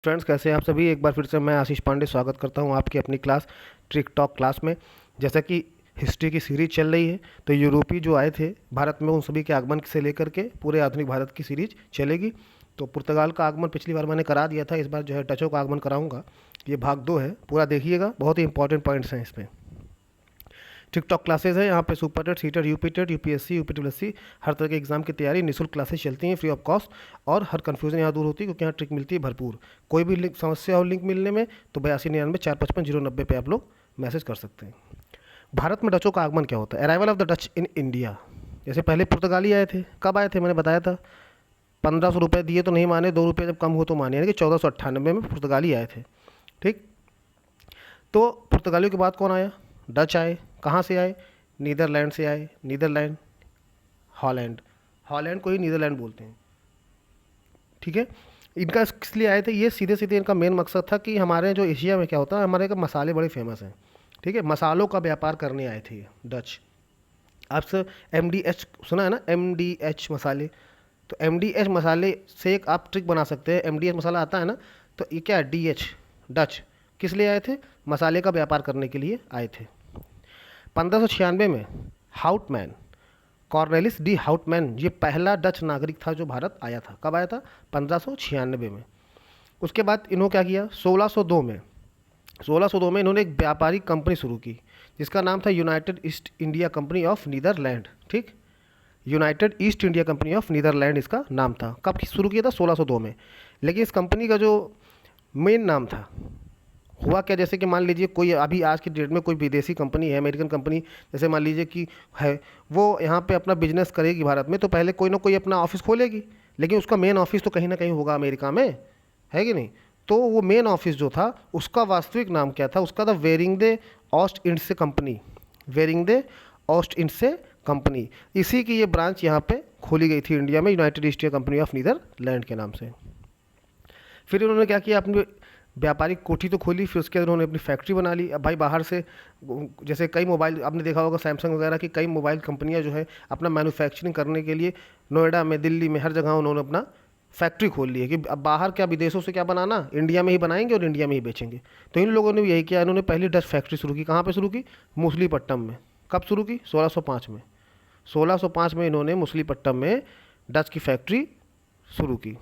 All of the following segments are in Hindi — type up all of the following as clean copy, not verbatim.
फ्रेंड्स, कैसे हैं आप सभी। एक बार फिर से मैं आशीष पांडे स्वागत करता हूं आपकी अपनी क्लास ट्रिक टॉक क्लास में। जैसा कि हिस्ट्री की सीरीज चल रही है, तो यूरोपीय जो आए थे भारत में, उन सभी के आगमन से लेकर के पूरे आधुनिक भारत की सीरीज चलेगी। तो पुर्तगाल का आगमन पिछली बार मैंने करा दिया था, इस बार जो है डचों का आगमन कराऊंगा। ये भाग 2 है, पूरा देखिएगा, बहुत ही इंपॉर्टेंट पॉइंट्स हैं इसमें। टिकटॉक क्लासेस है यहाँ पे, super TET, CTET, UPTET, UPSC, UPWSC, हर तरह के एग्जाम की तैयारी निःशुल्क क्लासेस चलती हैं, फ्री ऑफ कॉस्ट। और हर कन्फ्यूजन यहाँ दूर होती है, क्योंकि यहाँ ट्रिक मिलती है भरपूर। कोई भी लिंक समस्या हो लिंक मिलने में, तो 8299455090 पे आप लोग मैसेज कर सकते हैं। भारत में डचों का आगमन क्या होता है? Arrival of the Dutch in India. जैसे पहले पुर्तगाली आए थे, कब आए थे मैंने बताया था। 1500 रुपये दिए तो नहीं माने, 2 रुपये जब कम हो तो माने, यानी कि 1498 में पुर्तगाली आए थे। ठीक, तो पुर्तगालियों के बाद कौन आया? डच आए। कहाँ से आए? नीदरलैंड से आए। नीदरलैंड, हॉलैंड, हॉलैंड को ही नीदरलैंड बोलते हैं। ठीक है, इनका इसलिए आए थे, ये सीधे सीधे इनका मेन मकसद था कि हमारे जो एशिया में क्या होता है, हमारे का मसाले बड़े फेमस हैं। ठीक है, मसालों का व्यापार करने आए थे ये डच। आपसे MDH सुना है ना, MDH मसाले। तो MDH मसाले से एक आप ट्रिक बना सकते हैं। MDH मसाला आता है ना, तो ये क्या है? DH, Dutch. किस लिए आए थे? मसाले का व्यापार करने के लिए आए थे। 1596 में हाउटमैन, कॉर्नेलिस डी हाउटमैन, ये पहला डच नागरिक था जो भारत आया था। कब आया था? 1596 में। उसके बाद इन्होंने क्या किया? 1602 में इन्होंने एक व्यापारिक कंपनी शुरू की, जिसका नाम था United East India Company of Netherland. ठीक, United East India Company of Netherland इसका नाम था। कब शुरू किया था? 1602 में। लेकिन इस कंपनी का जो मेन नाम था, हुआ क्या, जैसे कि मान लीजिए कोई अभी आज की डेट में कोई विदेशी कंपनी है, अमेरिकन कंपनी जैसे मान लीजिए कि है, वो यहाँ पे अपना बिजनेस करेगी भारत में, तो पहले कोई ना कोई अपना ऑफिस खोलेगी, लेकिन उसका मेन ऑफिस तो कहीं ना कहीं होगा अमेरिका में, है कि नहीं। तो वो मेन ऑफिस जो था, उसका वास्तविक नाम क्या था? उसका था वेरिंगदे ऑस्ट इंडसे कंपनी। वेरिंगदे ऑस्ट इंडसे कंपनी, इसी की ये ब्रांच यहाँ पे खोली गई थी इंडिया में, United East India Company of Netherland के नाम से। फिर इन्होंने क्या किया? अपनी व्यापारिक कोठी तो खोली, फिर उसके बाद उन्होंने अपनी फैक्ट्री बना ली। अब भाई बाहर से, जैसे कई मोबाइल आपने देखा होगा, सैमसंग वगैरह की कई मोबाइल कंपनियां जो है अपना मैन्युफैक्चरिंग करने के लिए नोएडा में, दिल्ली में, हर जगह उन्होंने अपना फैक्ट्री खोल ली है कि अब बाहर क्या, विदेशों से क्या बनाना, इंडिया में ही बनाएंगे और इंडिया में ही बेचेंगे। तो इन लोगों ने भी यही किया, इन्होंने पहली डच फैक्ट्री शुरू की। कहाँ पर शुरू की? मूसलीपट्टनम में। कब शुरू की? 1605 में। 1605 में इन्होंने मूसलीपट्टनम में डच की फैक्ट्री शुरू की।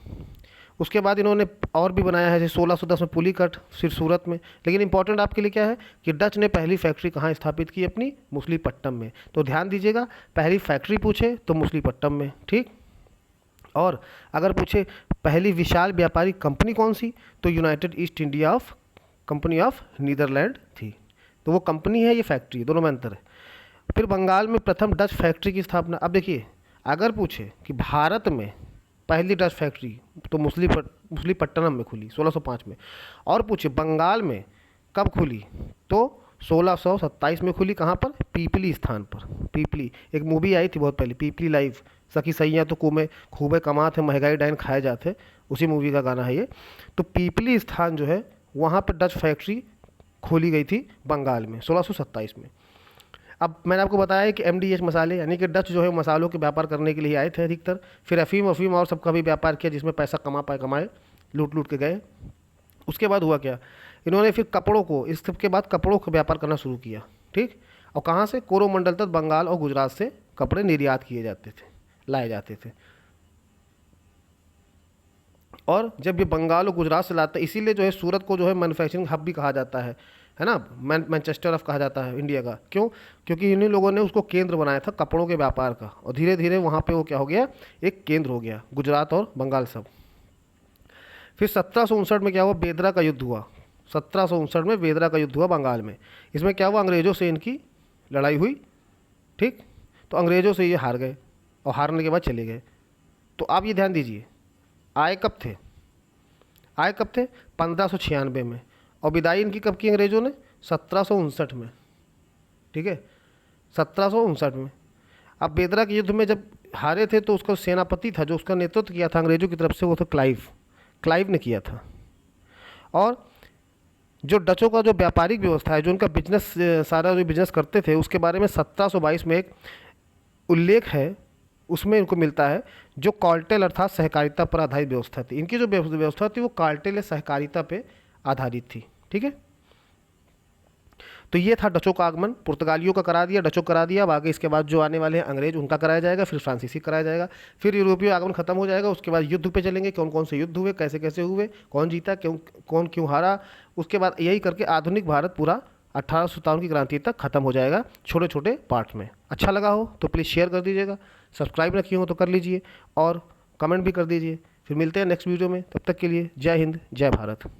उसके बाद इन्होंने और भी बनाया है, जैसे 1610 में पुलीकट, फिर सूरत में। लेकिन इंपॉर्टेंट आपके लिए क्या है कि डच ने पहली फैक्ट्री कहाँ स्थापित की? अपनी मूसलीपट्टनम में। तो ध्यान दीजिएगा, पहली फैक्ट्री पूछे तो मूसलीपट्टनम में। ठीक, और अगर पूछे पहली विशाल व्यापारिक कंपनी कौन सी, तो United East India of company of Netherland थी। तो वो कंपनी है, ये फैक्ट्री, दोनों में अंतर है। फिर बंगाल में प्रथम डच फैक्ट्री की स्थापना। अब देखिए, अगर पूछे कि भारत में पहली डच फैक्ट्री, तो मूसलीपट्टनम में खुली 1605 में। और पूछे बंगाल में कब खुली, तो 1627 में खुली। कहाँ पर? पीपली स्थान पर। पीपली, एक मूवी आई थी बहुत पहले, पीपली लाइव, सखी सैया तो कुएं खूबे कमाते, महंगाई डाइन खाए जाते, उसी मूवी का गाना है ये। तो पीपली स्थान जो है, वहाँ पर डच फैक्ट्री खोली गई थी बंगाल में 1627 में। अब मैंने आपको बताया है कि MDH मसाले, यानी कि डच जो है मसालों के व्यापार करने के लिए आए थे अधिकतर। फिर अफीम और सबका भी व्यापार किया, जिसमें पैसा कमाए, लूट लूट के गए। उसके बाद हुआ क्या? इन्होंने फिर कपड़ों को, इस सब के बाद कपड़ों का व्यापार करना शुरू किया। ठीक, और कहाँ से? कोरोमंडल तक बंगाल और गुजरात से कपड़े निर्यात किए जाते थे, लाए जाते थे। और जब ये बंगाल और गुजरात से लाते, इसीलिए जो है सूरत को जो है मैन्युफैक्चरिंग हब भी कहा जाता है ना, मैनचेस्टर ऑफ कहा जाता है इंडिया का। क्यों? क्योंकि इन्हीं लोगों ने उसको केंद्र बनाया था कपड़ों के व्यापार का, और धीरे धीरे वहाँ पे वो क्या हो गया, एक केंद्र हो गया, गुजरात और बंगाल सब। फिर 1759 में क्या हुआ? बेदरा का युद्ध हुआ। 1759 में बेदरा का युद्ध हुआ बंगाल में। इसमें क्या हुआ? अंग्रेज़ों से इनकी लड़ाई हुई। ठीक, तो अंग्रेज़ों से ये हार गए, और हारने के बाद चले गए। तो आप ये ध्यान दीजिए, आए कब थे? 1596 में। और विदाई इनकी कब की अंग्रेज़ों ने? 1759 में। ठीक है, 1759 में। अब बेदरा के युद्ध में जब हारे थे, तो उसका सेनापति था जो उसका नेतृत्व किया था अंग्रेज़ों की तरफ से, वो था क्लाइव ने किया था। और जो डचों का जो व्यापारिक व्यवस्था है, जो उनका बिजनेस, सारा जो बिजनेस करते थे, उसके बारे में 1722 में एक उल्लेख है उसमें इनको मिलता है जो कार्टेल अर्थात सहकारिता पर आधारित व्यवस्था थी। इनकी जो व्यवस्था थी वो कार्टेल या सहकारिता पे आधारित थी। ठीक है, तो ये था डचों का आगमन। पुर्तगालियों का करा दिया, डचों करा दिया। अब आगे इसके बाद जो आने वाले हैं अंग्रेज, उनका कराया जाएगा, फिर फ्रांसीसी कराया जाएगा, फिर यूरोपीय आगमन खत्म हो जाएगा। उसके बाद युद्ध पे चलेंगे, कौन कौन से युद्ध हुए, कैसे कैसे हुए, कौन जीता, कौन क्यों हारा। उसके बाद यही करके आधुनिक भारत पूरा 1857 की क्रांति तक खत्म हो जाएगा, छोटे छोटे पार्ट में। अच्छा लगा हो तो प्लीज़ शेयर कर दीजिएगा, सब्सक्राइब न किए हो तो कर लीजिए, और कमेंट भी कर दीजिए। फिर मिलते हैं नेक्स्ट वीडियो में, तब तक के लिए जय हिंद, जय भारत।